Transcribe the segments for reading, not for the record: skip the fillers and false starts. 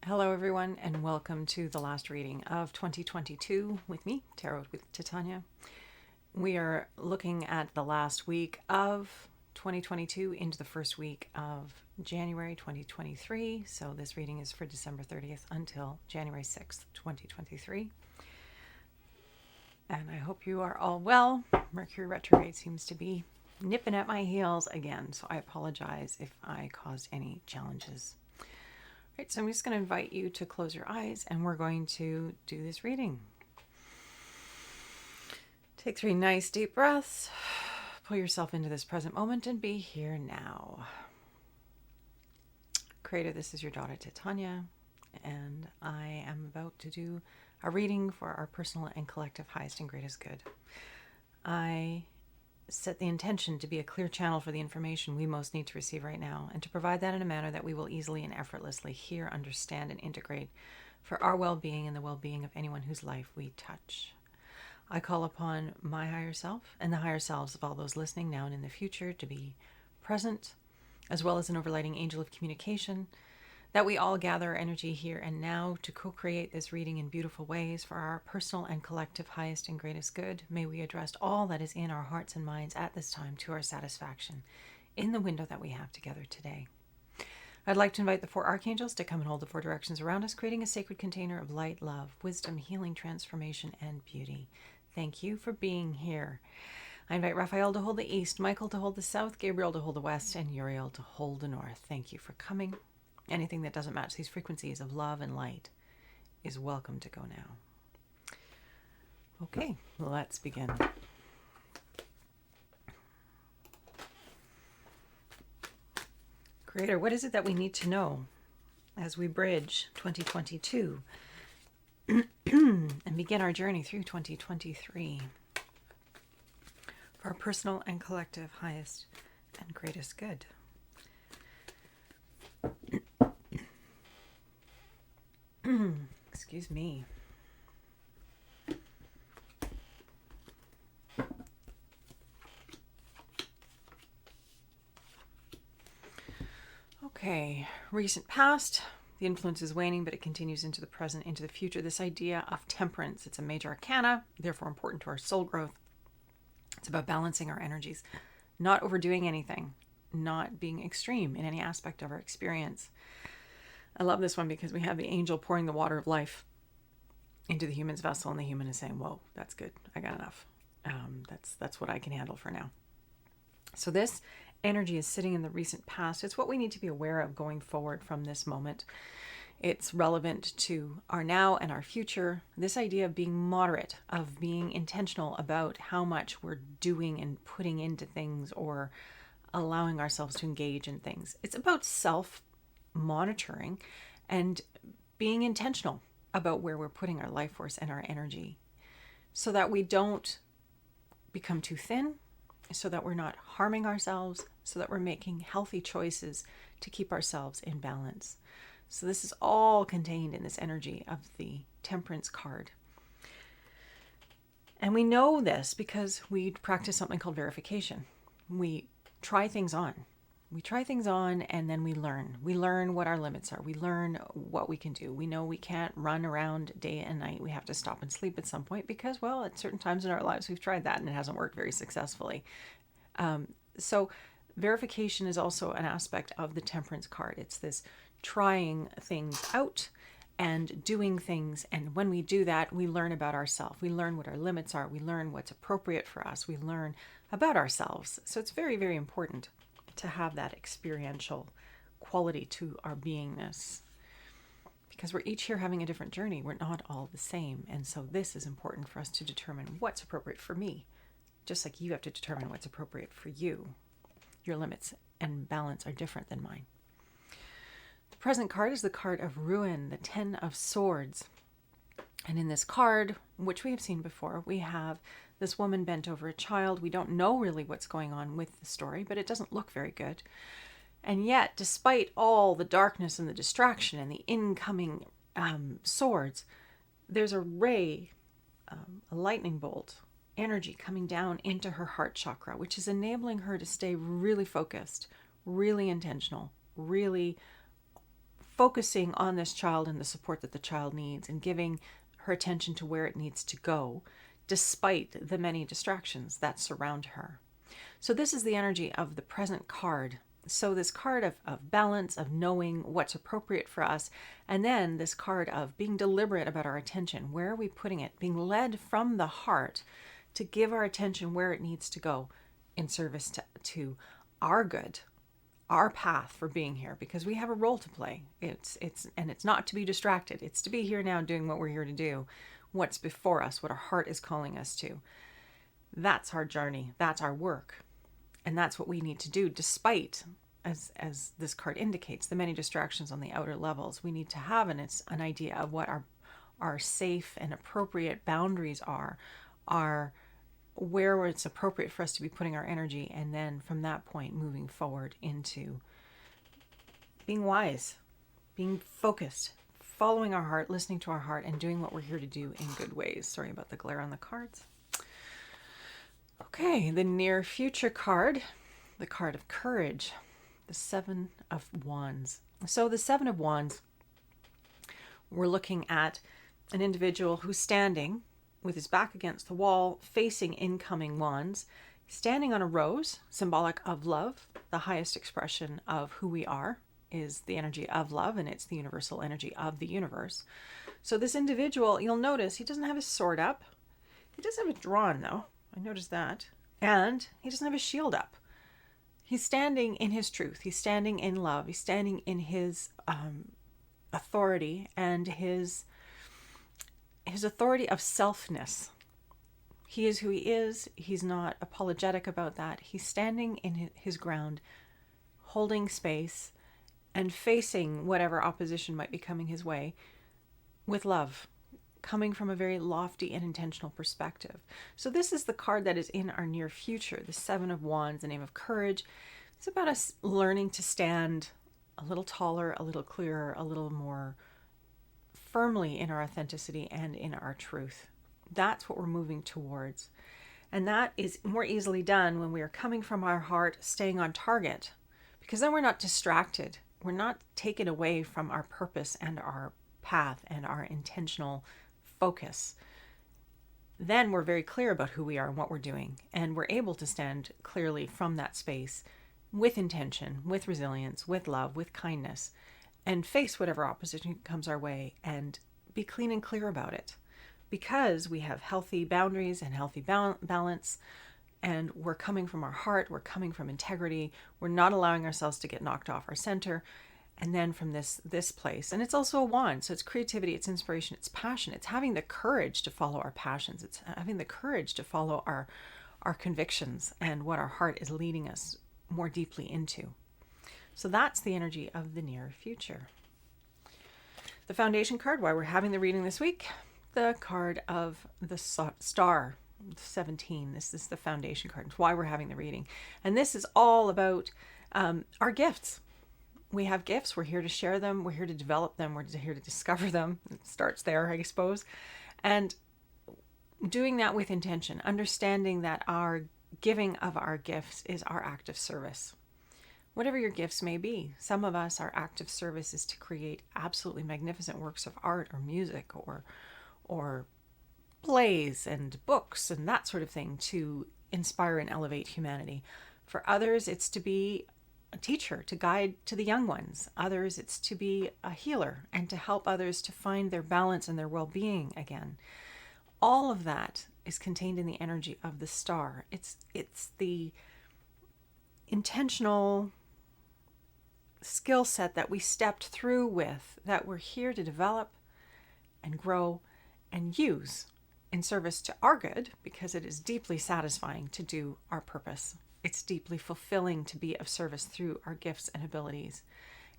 Hello, everyone, and welcome to the last reading of 2022 with me, Tarot with Titania. We are looking at the last week of 2022 into the first week of January 2023. So this reading is for December 30th until January 6th, 2023. And I hope you are all well. Mercury retrograde seems to be nipping at my heels again, so I apologize if I caused any challenges. Right, so I'm just going to invite you to close your eyes and we're going to do this reading. Take 3 nice deep breaths. Pull yourself into this present moment and be here now. Creator, this is your daughter Titania, and I am about to do a reading for our personal and collective highest and greatest good. I set the intention to be a clear channel for the information we most need to receive right now, and to provide that in a manner that we will easily and effortlessly hear, understand, and integrate for our well-being and the well-being of anyone whose life we touch. I call upon my higher self and the higher selves of all those listening now and in the future to be present, as well as an overlighting angel of communication, that we all gather our energy here and now to co-create this reading in beautiful ways for our personal and collective highest and greatest good. May we address all that is in our hearts and minds at this time to our satisfaction in the window that we have together today. I'd like to invite the 4 archangels to come and hold the 4 directions around us, creating a sacred container of light, love, wisdom, healing, transformation, and beauty. Thank you for being here. I invite Raphael to hold the east, Michael to hold the south, Gabriel to hold the west, and Uriel to hold the north. Thank you for coming. Anything that doesn't match these frequencies of love and light is welcome to go now. Okay, let's begin. Creator, what is it that we need to know as we bridge 2022 and begin our journey through 2023 for our personal and collective highest and greatest good? Excuse me. Okay, recent past, the influence is waning, but it continues into the present, into the future. This idea of temperance, it's a major arcana, therefore important to our soul growth. It's about balancing our energies, not overdoing anything, not being extreme in any aspect of our experience. I love this one because we have the angel pouring the water of life into the human's vessel, and the human is saying, whoa, that's good. I got enough. That's what I can handle for now. So this energy is sitting in the recent past. It's what we need to be aware of going forward from this moment. It's relevant to our now and our future. This idea of being moderate, of being intentional about how much we're doing and putting into things or allowing ourselves to engage in things. It's about self-monitoring and being intentional about where we're putting our life force and our energy so that we don't become too thin, so that we're not harming ourselves, so that we're making healthy choices to keep ourselves in balance. So this is all contained in this energy of the Temperance card. And we know this because we practice something called verification. We try things on. We try things on and then we learn. We learn what our limits are. We learn what we can do. We know we can't run around day and night. We have to stop and sleep at some point because, well, at certain times in our lives, we've tried that and it hasn't worked very successfully. So verification is also an aspect of the Temperance card. It's this trying things out and doing things. And when we do that, we learn about ourselves. We learn what our limits are. We learn what's appropriate for us. We learn about ourselves. So it's very, very important to have that experiential quality to our beingness, because we're each here having a different journey. We're not all the same. And so this is important for us to determine what's appropriate for me, just like you have to determine what's appropriate for you. Your limits and balance are different than mine. The present card is the card of ruin, the 10 of swords. And in this card, which we have seen before, we have this woman bent over a child. We don't know really what's going on with the story, but it doesn't look very good. And yet, despite all the darkness and the distraction and the incoming swords, there's a ray, a lightning bolt, energy coming down into her heart chakra, which is enabling her to stay really focused, really intentional, really focusing on this child and the support that the child needs and giving her attention to where it needs to go, despite the many distractions that surround her. So this is the energy of the present card. So this card of balance, of knowing what's appropriate for us, and then this card of being deliberate about our attention. Where are we putting it? Being led from the heart to give our attention where it needs to go in service to our good, our path for being here, because we have a role to play. It's not to be distracted. It's to be here now doing what we're here to do, what's before us, what our heart is calling us to. That's our journey. That's our work. And that's what we need to do, despite, as this card indicates, the many distractions on the outer levels. We need to have an idea of what our safe and appropriate boundaries are where it's appropriate for us to be putting our energy, and then from that point moving forward into being wise, being focused, following our heart, listening to our heart, and doing what we're here to do in good ways. Sorry about the glare on the cards. Okay, the near future card, the card of courage, the Seven of Wands. So the Seven of Wands, we're looking at an individual who's standing with his back against the wall, facing incoming wands, standing on a rose, symbolic of love. The highest expression of who we are is the energy of love, and it's the universal energy of the universe. So this individual, you'll notice he doesn't have his sword up. He does have it drawn, though. I noticed that. And he doesn't have his shield up. He's standing in his truth. He's standing in love. He's standing in his authority and his authority of selfness. He is who he is. He's not apologetic about that. He's standing in his ground, holding space, and facing whatever opposition might be coming his way with love, coming from a very lofty and intentional perspective. So this is the card that is in our near future, the Seven of Wands, the name of courage. It's about us learning to stand a little taller, a little clearer, a little more firmly in our authenticity and in our truth. That's what we're moving towards. And that is more easily done when we are coming from our heart, staying on target, because then we're not distracted. We're not taken away from our purpose and our path and our intentional focus. Then we're very clear about who we are and what we're doing. And we're able to stand clearly from that space with intention, with resilience, with love, with kindness, and face whatever opposition comes our way and be clean and clear about it, because we have healthy boundaries and healthy balance, and we're coming from our heart, we're coming from integrity, we're not allowing ourselves to get knocked off our center. And then from this place, and it's also a wand, so it's creativity, it's inspiration, it's passion, it's having the courage to follow our passions, it's having the courage to follow our convictions and what our heart is leading us more deeply into. So that's the energy of the near future. The foundation card, why we're having the reading this week, the card of the star, 17. This is the foundation card. It's why we're having the reading. And this is all about our gifts. We have gifts. We're here to share them. We're here to develop them. We're here to discover them. It starts there, I suppose. And doing that with intention, understanding that our giving of our gifts is our act of service. Whatever your gifts may be. Some of us, our act of service is to create absolutely magnificent works of art or music or plays and books and that sort of thing to inspire and elevate humanity. For others, it's to be a teacher, to guide to the young ones. Others, it's to be a healer and to help others to find their balance and their well-being again. All of that is contained in the energy of the star. It's the intentional skill set that we stepped through with, that we're here to develop and grow and use in service to our good, because it is deeply satisfying to do our purpose. It's deeply fulfilling to be of service through our gifts and abilities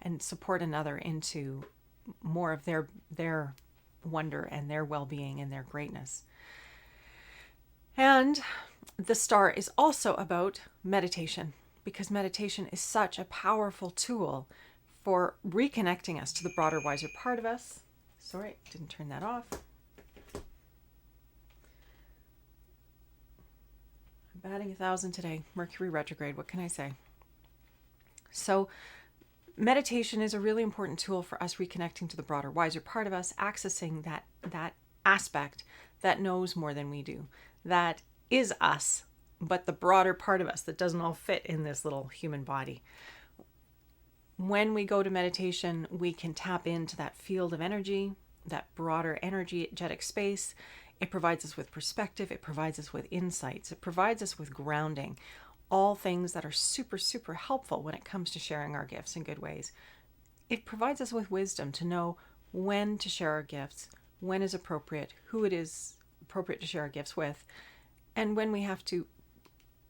and support another into more of their wonder and their well-being and their greatness. And the star is also about meditation, because meditation is such a powerful tool for reconnecting us to the broader, wiser part of us. Sorry, didn't turn that off. I'm batting 1,000 today. Mercury retrograde, what can I say? So meditation is a really important tool for us reconnecting to the broader, wiser part of us, accessing that aspect that knows more than we do, that is us, but the broader part of us that doesn't all fit in this little human body. When we go to meditation, we can tap into that field of energy, that broader energetic space. It provides us with perspective. It provides us with insights. It provides us with grounding. All things that are super, super helpful when it comes to sharing our gifts in good ways. It provides us with wisdom to know when to share our gifts, when is appropriate, who it is appropriate to share our gifts with, and when we have to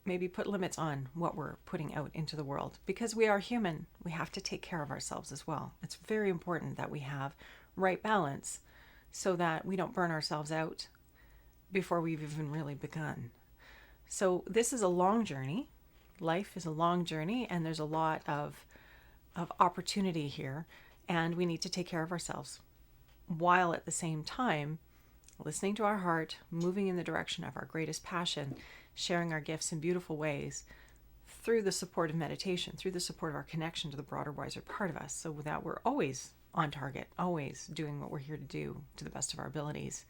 maybe put limits on what we're putting out into the world. Because we are human, we have to take care of ourselves as well. It's very important that we have right balance so that we don't burn ourselves out before we've even really begun. So this is a long journey. Life is a long journey, and there's a lot of opportunity here, and we need to take care of ourselves while at the same time listening to our heart, moving in the direction of our greatest passion, sharing our gifts in beautiful ways through the support of meditation, through the support of our connection to the broader, wiser part of us, so that we're always on target, always doing what we're here to do to the best of our abilities,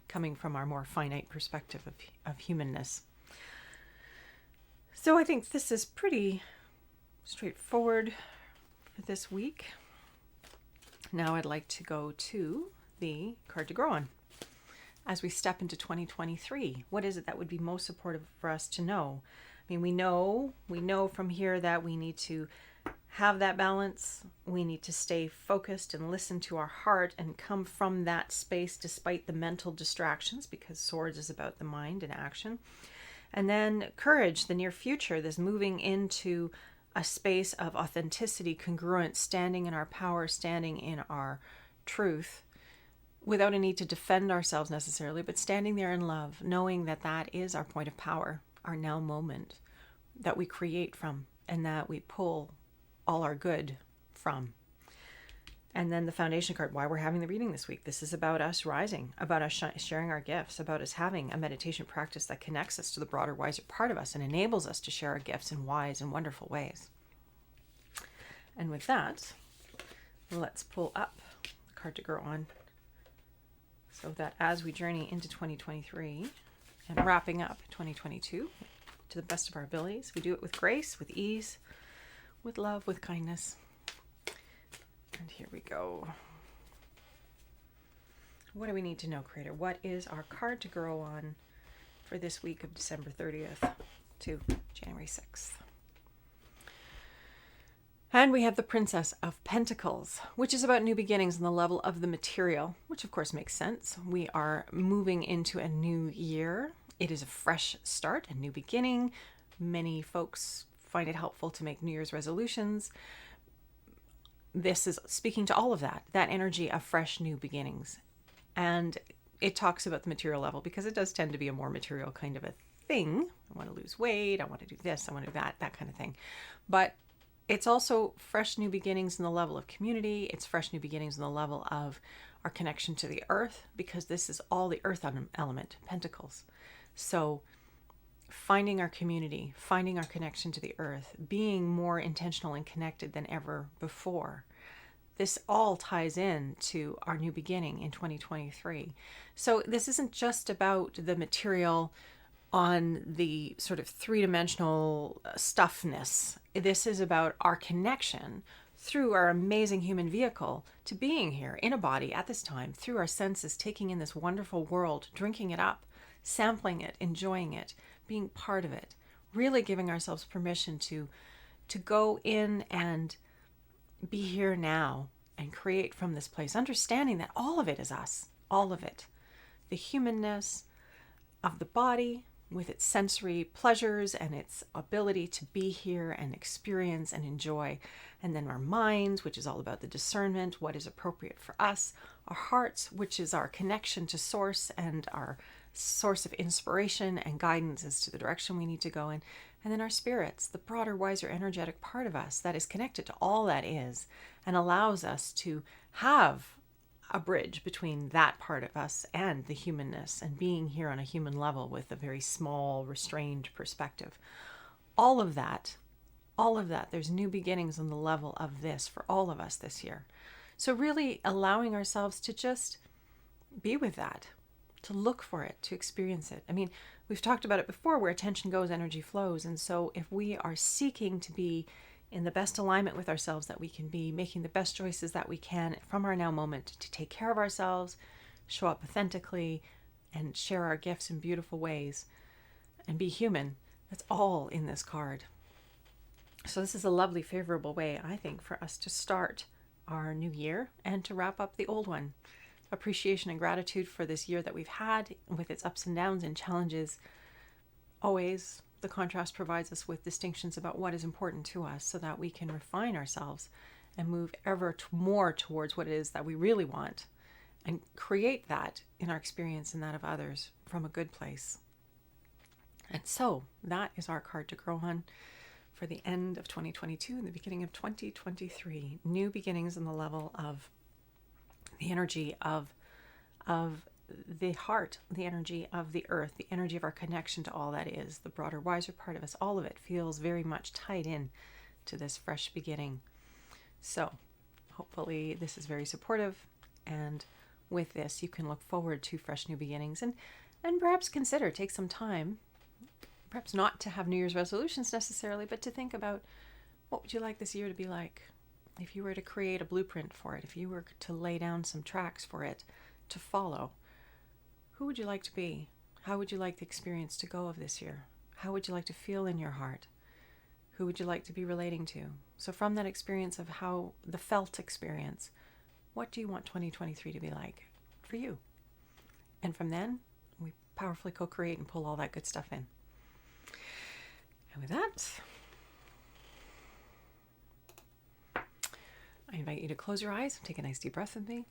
coming from our more finite perspective of humanness. So I think this is pretty straightforward for this week. Now I'd like to go to the card to grow on. As we step into 2023, what is it that would be most supportive for us to know? I mean, we know from here that we need to have that balance. We need to stay focused and listen to our heart and come from that space despite the mental distractions, because Swords is about the mind and action. And then courage, the near future, this moving into a space of authenticity, congruence, standing in our power, standing in our truth, without a need to defend ourselves necessarily, but standing there in love, knowing that that is our point of power, our now moment that we create from and that we pull all our good from. And then the foundation card, why we're having the reading this week. This is about us rising, about us sharing our gifts, about us having a meditation practice that connects us to the broader, wiser part of us and enables us to share our gifts in wise and wonderful ways. And with that, let's pull up the card to grow on, so that as we journey into 2023 and wrapping up 2022 to the best of our abilities, we do it with grace, with ease, with love, with kindness. And here we go. What do we need to know, Creator? What is our card to grow on for this week of December 30th to January 6th? And we have the Princess of Pentacles, which is about new beginnings on the level of the material, which of course makes sense. We are moving into a new year. It is a fresh start, a new beginning. Many folks find it helpful to make New Year's resolutions. This is speaking to all of that energy of fresh new beginnings. And it talks about the material level because it does tend to be a more material kind of a thing. I want to lose weight. I want to do this. I want to do that kind of thing. But it's also fresh new beginnings in the level of community. It's fresh new beginnings in the level of our connection to the earth, because this is all the earth element, pentacles. So finding our community, finding our connection to the earth, being more intentional and connected than ever before. This all ties in to our new beginning in 2023. So this isn't just about the material on the sort of three-dimensional stuffness. This is about our connection through our amazing human vehicle to being here in a body at this time, through our senses, taking in this wonderful world, drinking it up, sampling it, enjoying it, being part of it, really giving ourselves permission to go in and be here now and create from this place, understanding that all of it is us, all of it. The humanness of the body with its sensory pleasures and its ability to be here and experience and enjoy. And then our minds, which is all about the discernment, what is appropriate for us. Our hearts, which is our connection to source and our source of inspiration and guidance as to the direction we need to go in. And then our spirits, the broader, wiser, energetic part of us that is connected to all that is and allows us to have a bridge between that part of us and the humanness and being here on a human level with a very small, restrained perspective. All of that all of that. There's new beginnings on the level of this for all of us this year. So really allowing ourselves to just be with that, to look for it, to experience it. I mean, we've talked about it before, where attention goes, energy flows. And so if we are seeking to be in the best alignment with ourselves that we can be, making the best choices that we can from our now moment to take care of ourselves, show up authentically, and share our gifts in beautiful ways, and be human, that's all in this card. So this is a lovely, favorable way, I think, for us to start our new year and to wrap up the old one. Appreciation and gratitude for this year that we've had with its ups and downs and challenges. Always the contrast provides us with distinctions about what is important to us so that we can refine ourselves and move ever more towards what it is that we really want and create that in our experience and that of others from a good place. And so that is our card to grow on for the end of 2022 and the beginning of 2023. New beginnings in the level of the energy of the heart, the energy of the earth, the energy of our connection to all that is, the broader, wiser part of us. All of it feels very much tied in to this fresh beginning. So hopefully this is very supportive, and with this you can look forward to fresh new beginnings and perhaps consider, take some time, perhaps not to have New Year's resolutions necessarily, but to think about what would you like this year to be like. If you were to create a blueprint for it, if you were to lay down some tracks for it to follow, who would you like to be? How would you like the experience to go of this year? How would you like to feel in your heart? Who would you like to be relating to? So from that experience of how the felt experience, what do you want 2023 to be like for you? And from then, we powerfully co-create and pull all that good stuff in. And with that, I invite you to close your eyes and take a nice deep breath with me.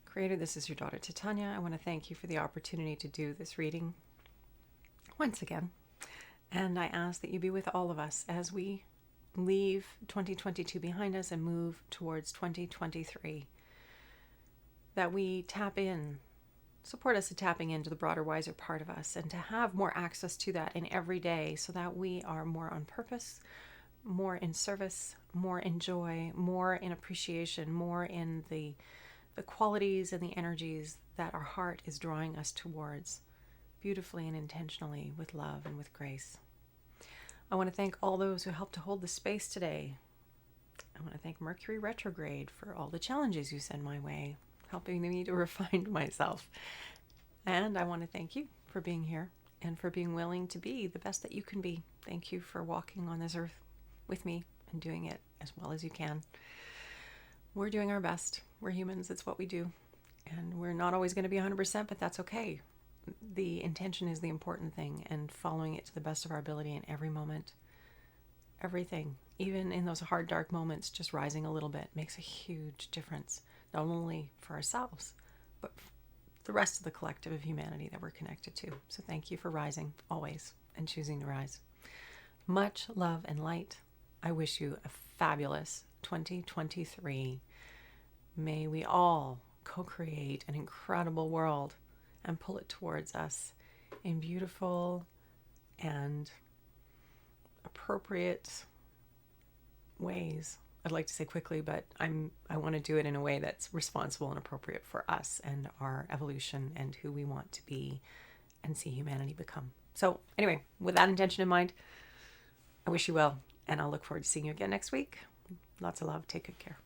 Creator, this is your daughter Titania. I want to thank you for the opportunity to do this reading once again. And I ask that you be with all of us as we leave 2022 behind us and move towards 2023. That we tap in, support us in tapping into the broader, wiser part of us, and to have more access to that in every day so that we are more on purpose, more in service, more in joy, more in appreciation, more in the qualities and the energies that our heart is drawing us towards, beautifully and intentionally, with love and with grace. I want to thank all those who helped to hold the space today. I want to thank Mercury retrograde for all the challenges you send my way, helping me to refine myself. And I want to thank you for being here and for being willing to be the best that you can be. Thank you for walking on this earth with me and doing it as well as you can. We're doing our best. We're humans. It's what we do. And we're not always going to be 100%, but that's okay. The intention is the important thing, and following it to the best of our ability in every moment. Everything, even in those hard, dark moments, just rising a little bit makes a huge difference, not only for ourselves, but for the rest of the collective of humanity that we're connected to. So thank you for rising always and choosing to rise. Much love and light. I wish you a fabulous 2023. May we all co-create an incredible world and pull it towards us in beautiful and appropriate ways. I'd like to say quickly, but I want to do it in a way that's responsible and appropriate for us and our evolution and who we want to be and see humanity become. So anyway, with that intention in mind, I wish you well, and I'll look forward to seeing you again next week. Lots of love. Take good care.